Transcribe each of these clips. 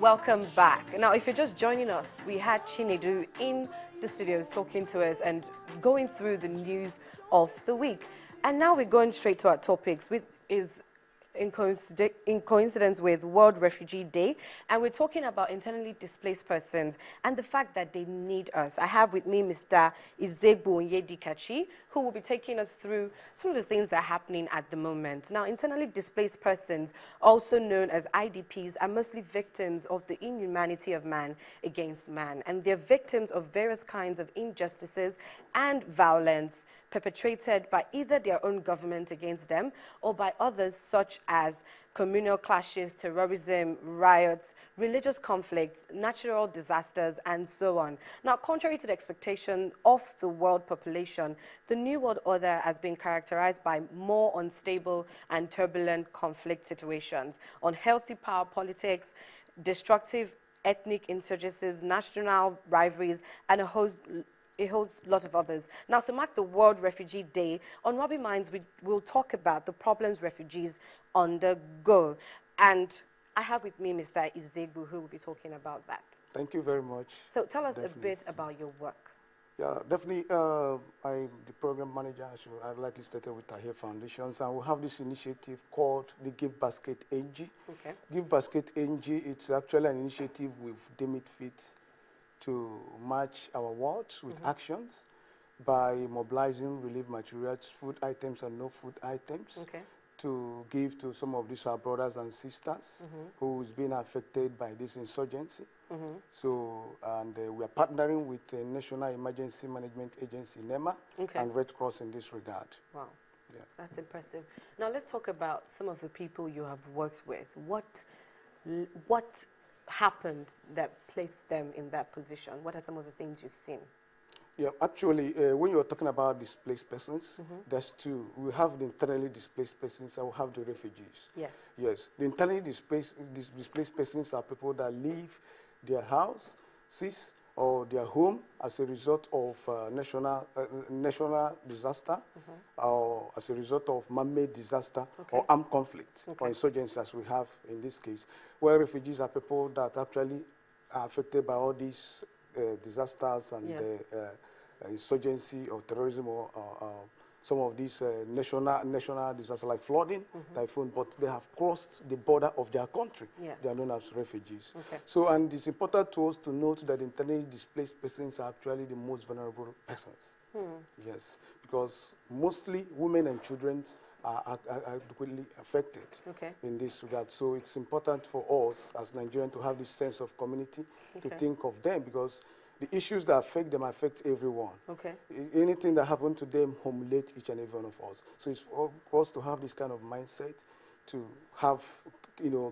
Welcome back. Now, if you're just joining us, we had Chinedu in the studios talking to us and going through the news of the week. And now we're going straight to our topics, which is in coincidence with World Refugee Day, and we're talking about internally displaced persons and the fact that they need us. I have with me Mr. Izuegbu Onyedikachi, who will be taking us through some of the things that are happening at the moment. Now, internally displaced persons, also known as IDPs, are mostly victims of the inhumanity of man against man, and they're victims of various kinds of injustices and violence perpetrated by either their own government against them or by others, such as communal clashes, terrorism, riots, religious conflicts, natural disasters, and so on. Now, contrary to the expectation of the world population, the New World Order has been characterized by more unstable and turbulent conflict situations, unhealthy power politics, destructive ethnic insurgencies, national rivalries, and a whole lot of others. Now, to mark the World Refugee Day, on Rubbin Minds, we'll talk about the problems refugees undergo. And I have with me Mr. Izuegbu, who will be talking about that. Thank you very much. So tell us a bit about your work. Yeah, definitely. I'm the program manager, as I've likely stated, with Tahir Foundations, and we have this initiative called the Give Basket NG. Okay. Give Basket NG, it's actually an initiative we've deemed it fit to match our words with actions by mobilizing relief materials, food items and no-food items, to give to some of these our brothers and sisters who's been affected by this insurgency. So, and we are partnering with the National Emergency Management Agency, NEMA, and Red Cross in this regard. Wow. Yeah. That's impressive. Now, let's talk about some of the people you have worked with. What happened that placed them in that position? What are some of the things you've seen? Yeah, actually, when you're talking about displaced persons, there's two. We have the internally displaced persons and we have the refugees. Yes. Yes. The internally displaced persons are people that leave their houses or their home as a result of national disaster or as a result of man-made disaster or armed conflict or insurgency, as we have in this case, where refugees are people that actually are affected by all these disasters and insurgency or terrorism or some of these national disasters like flooding, typhoon, but they have crossed the border of their country. Yes. They are known as refugees. So, and it's important to us to note that internally displaced persons are actually the most vulnerable persons. Yes, because mostly women and children are greatly affected in this regard. So it's important for us as Nigerians to have this sense of community, to think of them, because the issues that affect them affect everyone. Anything that happened to them humiliates each and every one of us. So it's for us to have this kind of mindset, to have,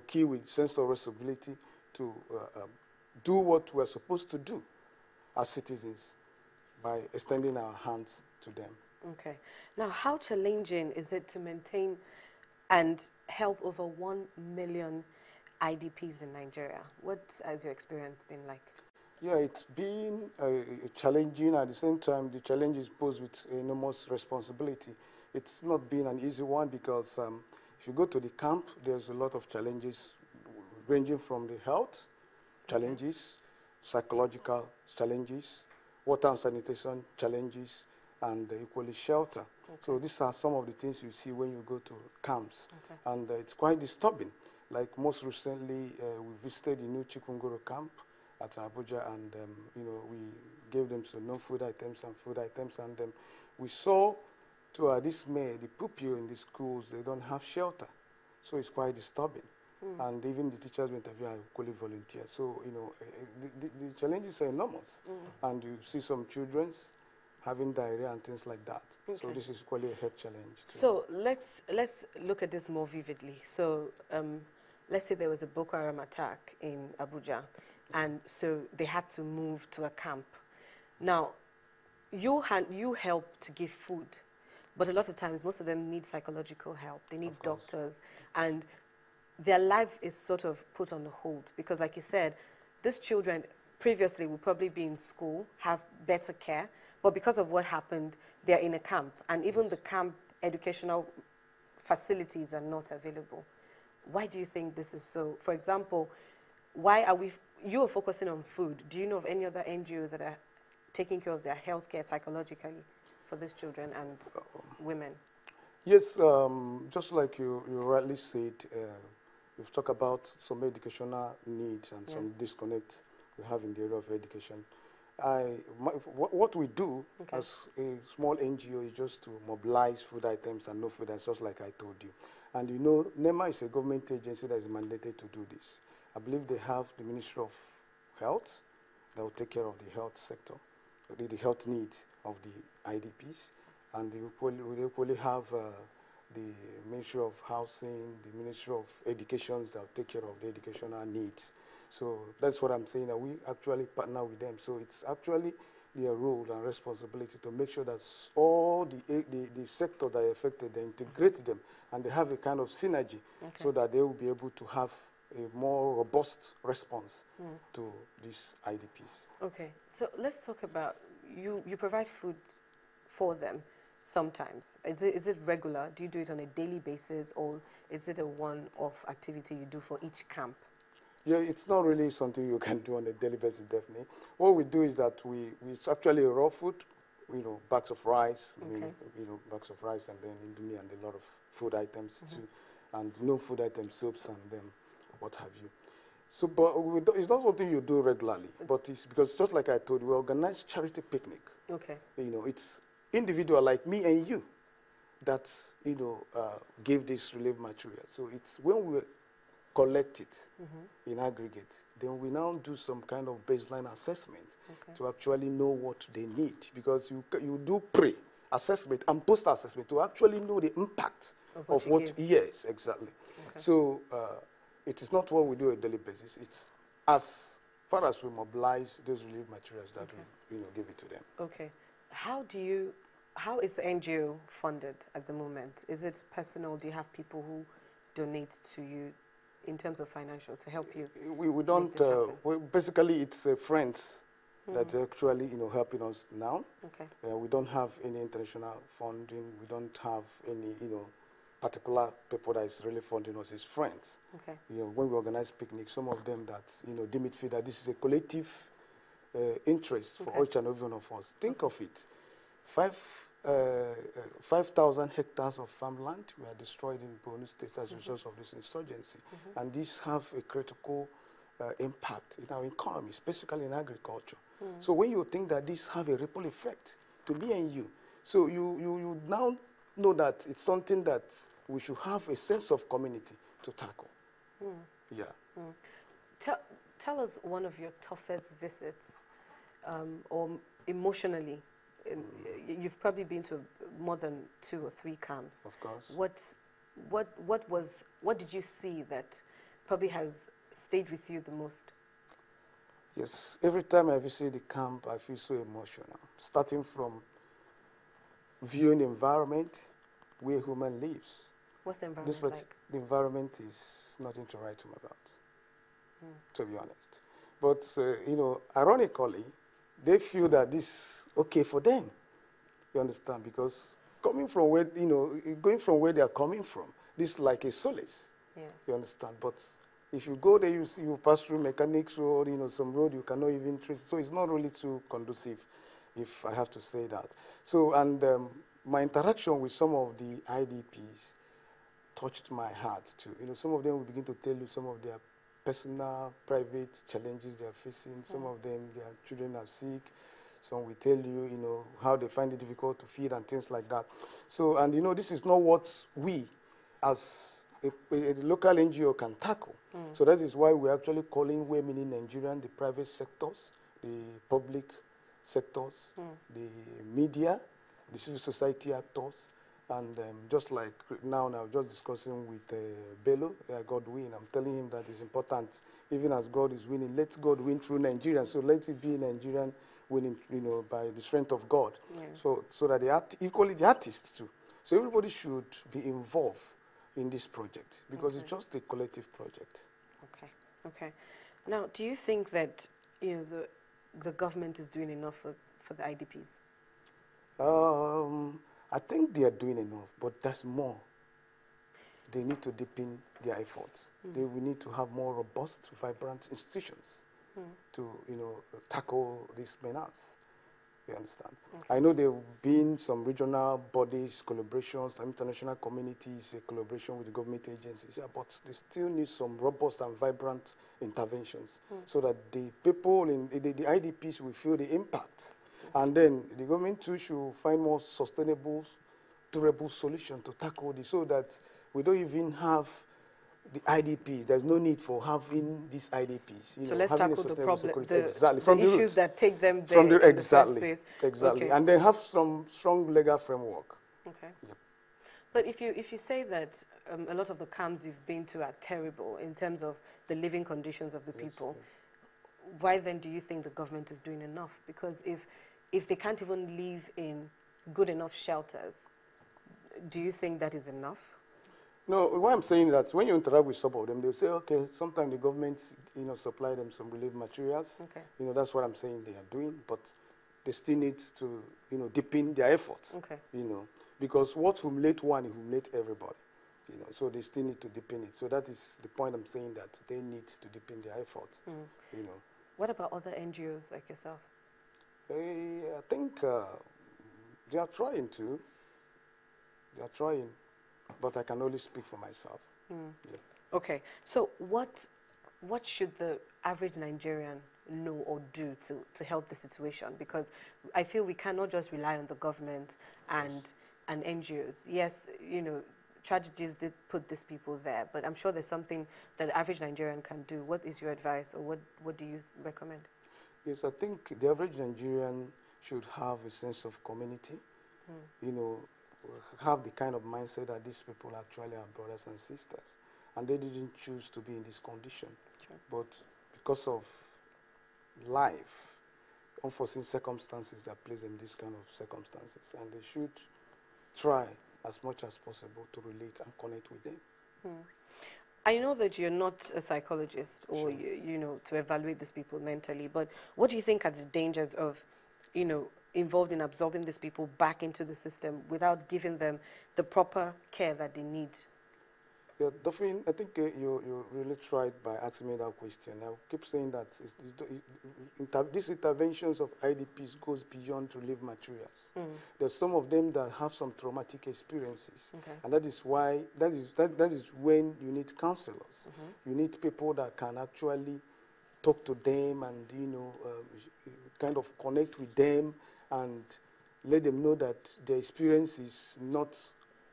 key with sense of responsibility, to do what we're supposed to do as citizens by extending our hands to them. Okay. Now, how challenging is it to maintain and help over 1 million IDPs in Nigeria? What has your experience been like? Yeah, it's been challenging. At the same time, the challenge is posed with enormous responsibility. It's not been an easy one because if you go to the camp, there's a lot of challenges ranging from the health challenges, psychological challenges, water and sanitation challenges, and equally shelter. So these are some of the things you see when you go to camps. And it's quite disturbing. Like most recently, we visited the new Chikungoro camp at Abuja, and we gave them some non-food items and food items, and we saw, to our dismay, the pupils in the schools, they don't have shelter. So it's quite disturbing. And even the teachers we interview are equally volunteers. So, the challenges are enormous. And you see some children having diarrhea and things like that. So this is quite a health challenge. So let's look at this more vividly. So let's say there was a Boko Haram attack in Abuja, and so they had to move to a camp. Now, you help to give food, but a lot of times, most of them need psychological help. They need doctors, and their life is sort of put on hold because, like you said, these children previously would probably be in school, have better care, but because of what happened, they're in a camp, and even the camp educational facilities are not available. Why do you think this is so? For example, why are we, you are focusing on food. Do you know of any other NGOs that are taking care of their healthcare psychologically for these children and women? Yes, just like you rightly said, we've talked about some educational needs and some disconnect we have in the area of education. What we do as a small NGO is just to mobilize food items and no food items, just like I told you. And you know, NEMA is a government agency that is mandated to do this. I believe they have the Ministry of Health that will take care of the health sector, the health needs of the IDPs. And they will equally have the Ministry of Housing, the Ministry of Education that will take care of the educational needs. So that's what I'm saying, that we actually partner with them. So it's actually their role and responsibility to make sure that all the sector that are affected, they integrate them and they have a kind of synergy so that they will be able to have a more robust response to these IDPs. Okay, so let's talk about, you provide food for them sometimes. Is it regular? Do you do it on a daily basis, or is it a one-off activity you do for each camp? Yeah, it's not really something you can do on a daily basis, definitely. What we do is that it's actually raw food, you know, bags of rice, bags of rice, and then indomie and a lot of food items too, and no food items, soups, and then what have you. So, but it's not something you do regularly, but it's because just like I told you, we organize charity picnic. Okay. You know, it's individual like me and you that, you know, give this relief material. So it's when we collect it in aggregate, then we now do some kind of baseline assessment to actually know what they need, because you do pre-assessment and post-assessment to actually know the impact of what yes, exactly. So it is not what we do on a daily basis. It's as far as we mobilize those relief materials that we give it to them. Okay. How is the NGO funded at the moment? Is it personal? Do you have people who donate to you in terms of financial to help you? We don't, basically it's friends that are actually, you know, helping us now. Okay. We don't have any international funding. We don't have any, you know, particular people that is really funding us. It's friends. Okay. You know, when we organize picnics, some of them that, you know, deem it fit that this is a collective interest for each and every one of us. Think of it. 5,000 hectares of farmland were destroyed in Borno State as a result of this insurgency. And these have a critical impact in our economy, especially in agriculture. So when you think that these have a ripple effect to me and you, so you now know that it's something that we should have a sense of community to tackle. Yeah. Tell us one of your toughest visits, or emotionally. You've probably been to more than 2 or 3 camps. Of course. What did you see that probably has stayed with you the most? Yes, every time I visit the camp, I feel so emotional. Starting from viewing the environment where human lives. What's the environment like? The environment is nothing to write home about, to be honest. But, you know, ironically, they feel that this is okay for them. You understand? Because coming from where, you know, going from where they are coming from, this is like a solace. Yes. You understand? But if you go there, you pass through mechanics road, you know, some road you cannot even trace. So it's not really too conducive, if I have to say that. So, and my interaction with some of the IDPs touched my heart too. You know, some of them will begin to tell you some of their personal, private challenges they are facing. Some of them, their children are sick. Some will tell you, you know, how they find it difficult to feed and things like that. So, and you know, this is not what we, as a local NGO, can tackle. So that is why we're actually calling women in Nigeria, the private sectors, the public sectors, the media, the civil society actors, and just like now, I was just discussing with Bello, Godwin. I'm telling him that it's important, even as God is winning, let God win through Nigerians. So let it be Nigerian winning, you know, by the strength of God. Yeah. So that equally the artists too. So everybody should be involved in this project because it's just a collective project. Okay. Okay. Now, do you think that, you know, the government is doing enough for the IDPs? I think they are doing enough, but there's more. they need to deepen their efforts. We need to have more robust, vibrant institutions to, tackle this menace. You understand? Okay. I know there have been some regional bodies, collaborations, some international communities, collaboration with the government agencies, but they still need some robust and vibrant interventions so that the people, the IDPs will feel the impact. And then the government too should find more sustainable, durable solution to tackle this so that we don't even have the IDPs. There's no need for having these IDPs. So let's tackle the problem, from the issues roots. That take them there in the first place. Exactly. Okay. And then have some strong legal framework. Okay. Yep. But if you say that a lot of the camps you've been to are terrible in terms of the living conditions of the people, why then do you think the government is doing enough? Because if they can't even live in good enough shelters, do you think that is enough? No, what I'm saying is that when you interact with some of them, they'll say, okay, sometimes the government, supply them some relief materials. Okay. That's what I'm saying they are doing, but they still need to, deepen their efforts. Okay. Because what humiliates one, it humiliates everybody. So they still need to deepen it. So that is the point I'm saying, that they need to deepen their efforts. What about other NGOs like yourself? I think they are trying to. They are trying. But I can only speak for myself. Yeah. Okay. So what should the average Nigerian know or do to help the situation? Because I feel we cannot just rely on the government and NGOs. Yes, tragedies did put these people there, but I'm sure there's something that the average Nigerian can do. What is your advice, or what do you recommend? Yes, I think the average Nigerian should have a sense of community. Have the kind of mindset that these people actually are brothers and sisters, and they didn't choose to be in this condition. Sure. But because of life, unforeseen circumstances that place them in these kind of circumstances, and they should try as much as possible to relate and connect with them. I know that you're not a psychologist or, sure, to evaluate these people mentally, but what do you think are the dangers of, involved in absorbing these people back into the system without giving them the proper care that they need? Yeah, Daphne, I think you really tried by asking me that question. I keep saying that these interventions of IDPs goes beyond relief materials. There's some of them that have some traumatic experiences, and that is why that is when you need counselors. You need people that can actually talk to them and kind of connect with them and let them know that their experience is not,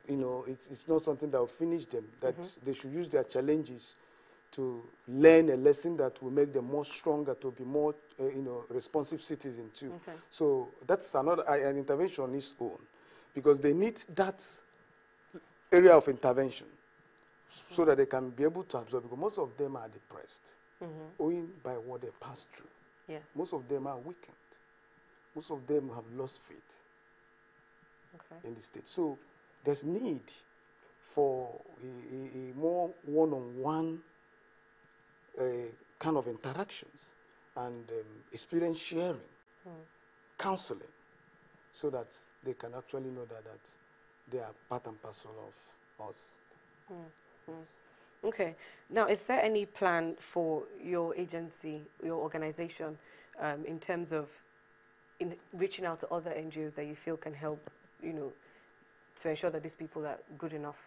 it's not something that will finish them, that they should use their challenges to learn a lesson that will make them more stronger, to be more, responsive citizens too. Okay. So that's another, an intervention on its own, because they need that area of intervention so that they can be able to absorb, because most of them are depressed, owing by what they pass through. Yes. Most of them are weakened. Most of them have lost faith in the state. So there's need for a more one-on-one kind of interactions and experience sharing, counseling, so that they can actually know that they are part and parcel of us. Okay. Now, is there any plan for your agency, your organization, in terms of reaching out to other NGOs that you feel can help, to ensure that these people are good enough?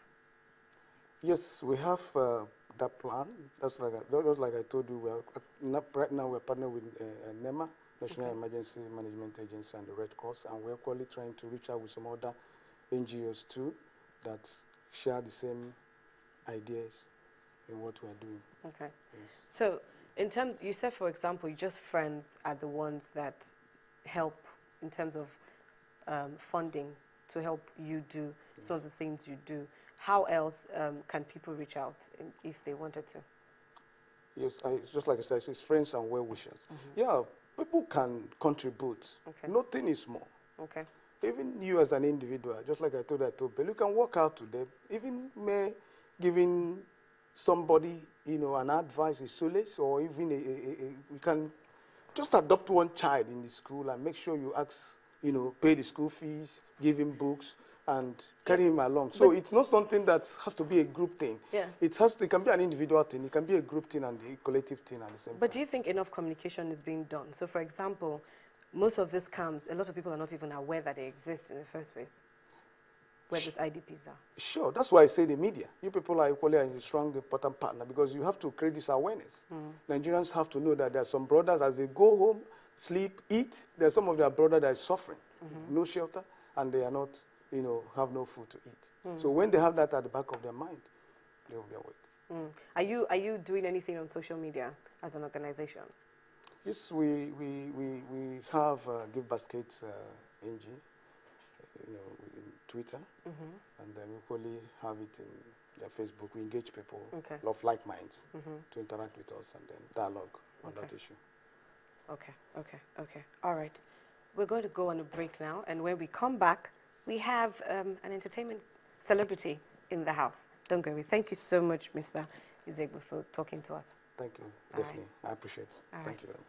Yes, we have that plan. That's like I told you. Right now we're partnered with NEMA, National Emergency Management Agency, and the Red Cross, and we're actually trying to reach out with some other NGOs too that share the same ideas in what we're doing. Okay. Yes. So, in terms, you said, for example, just friends are the ones that help in terms of funding to help you do some of the things you do. How else can people reach out if they wanted to? Yes, just like I said, it's friends and well-wishers. Yeah, people can contribute. Okay. Nothing is small. Okay. Even you as an individual, just like I told Bill, you can work out to them. Even giving somebody, an advice, a solace, or even we can just adopt one child in the school and make sure you ask, pay the school fees, give him books, and carry him along. So it's not something that has to be a group thing. Yes. It can be an individual thing. It can be a group thing and a collective thing at the same time. But do you think enough communication is being done? So, for example, most of these camps, a lot of people are not even aware that they exist in the first place, where these IDPs are. Sure. That's why I say the media. You people are equally a strong, important partner because you have to create this awareness. Nigerians have to know that there are some brothers, as they go home, sleep, eat, there's some of their brothers that are suffering, no shelter, and they are not, have no food to eat. So when they have that at the back of their mind, they will be awake. Are you doing anything on social media as an organization? Yes, we have Give Baskets NG, in Twitter, and then we equally have it in their Facebook. We engage people, love like minds, to interact with us and then dialogue on that issue. Okay. All right. We're going to go on a break now, and when we come back, we have an entertainment celebrity in the house. Don't go away. Thank you so much, Mr. Izuegbu, for talking to us. Thank you. Definitely. I appreciate it. Thank you very much.